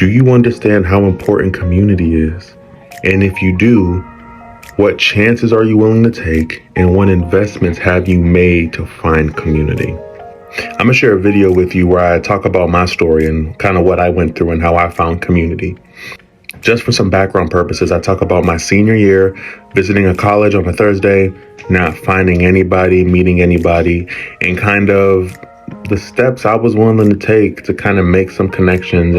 Do you understand how important community is? And if you do, what chances are you willing to take, and what investments have you made to find community? I'm gonna share a video with you where I talk about my story and kind of what I went through and how I found community. Just for some background purposes, I talk about my senior year, visiting a college on a Thursday, not finding anybody, meeting anybody, and kind of the steps I was willing to take to kind of make some connections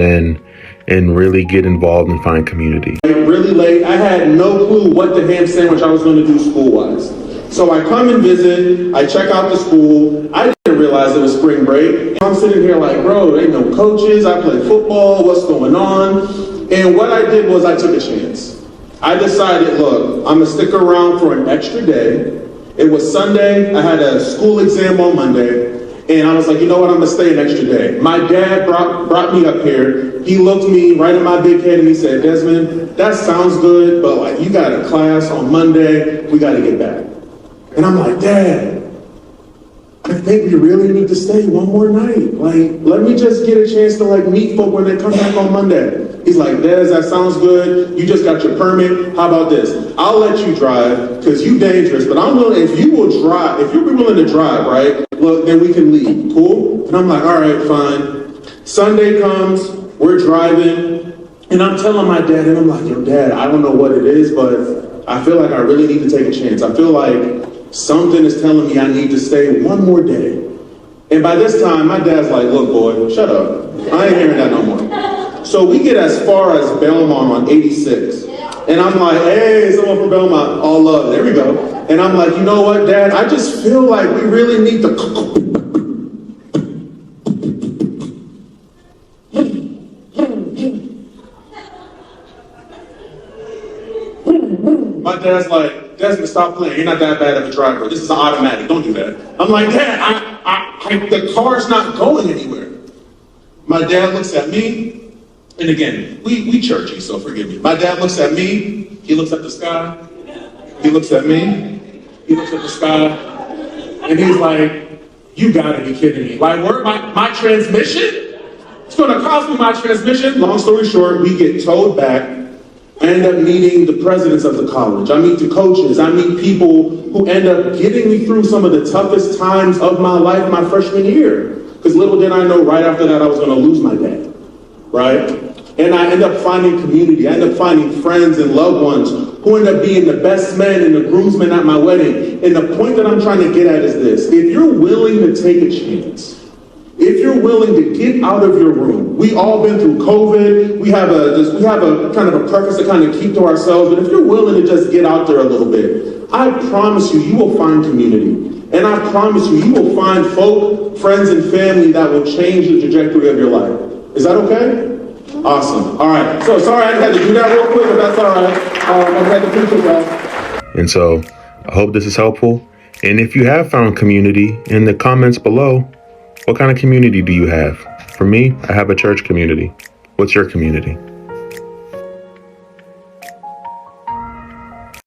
and really get involved and find community. Really late, I had no clue what the ham sandwich I was going to do school-wise. So I come and visit, I check out the school, I didn't realize it was spring break. I'm sitting here like, bro, there ain't no coaches, I play football, what's going on? And what I did was I took a chance. I decided, look, I'm gonna stick around for an extra day. It was Sunday, I had a school exam on Monday, and I was like, you know what, I'm gonna stay an extra day. My dad brought me up here. He looked me right in my big head and he said, Desmond, that sounds good, but like you got a class on Monday, we gotta get back. And I'm like, Dad, I think we really need to stay one more night. Like, let me just get a chance to like meet folk when they come back on Monday. He's like, Des, that sounds good. You just got your permit. How about this? I'll let you drive because you dangerous, but I'm willing, if you will drive, if you're willing to drive, right? Look, then we can leave. Cool? And I'm like, all right, fine. Sunday comes, we're driving, and I'm telling my dad, and I'm like, yo, Dad, I don't know what it is, but I feel like I really need to take a chance. I feel like something is telling me I need to stay one more day. And by this time, my dad's like, look, boy, shut up. I ain't hearing that no more. So we get as far as Belmont on 86. And I'm like, hey, someone from Belmont, all love, there we go. And I'm like, you know what, Dad, I just feel like we really need to. My dad's like, Desmond, stop playing. You're not that bad of a driver. This is an automatic. Don't do that. I'm like, Dad, the car's not going anywhere. My dad looks at me. And again, we churchy, so forgive me. My dad looks at me, he looks at the sky, he looks at me, he looks at the sky, and he's like, you gotta be kidding me. Like, where my transmission? It's gonna cost me my transmission. Long story short, we get towed back. I end up meeting the presidents of the college. I meet the coaches. I meet people who end up getting me through some of the toughest times of my life my freshman year. Because little did I know right after that I was gonna lose my dad. Right? And I end up finding community. I end up finding friends and loved ones who end up being the best men and the groomsmen at my wedding. And the point that I'm trying to get at is this. If you're willing to take a chance, if you're willing to get out of your room, we all been through COVID. We have a kind of a preference to kind of keep to ourselves. But if you're willing to just get out there a little bit, I promise you will find community. And I promise you will find folk, friends, and family that will change the trajectory of your life. Is that okay? Awesome. All right. So sorry I had to do that real quick, but that's all right. I had to preach it, guys. And so I hope this is helpful. And if you have found community, in the comments below, what kind of community do you have? For me, I have a church community. What's your community?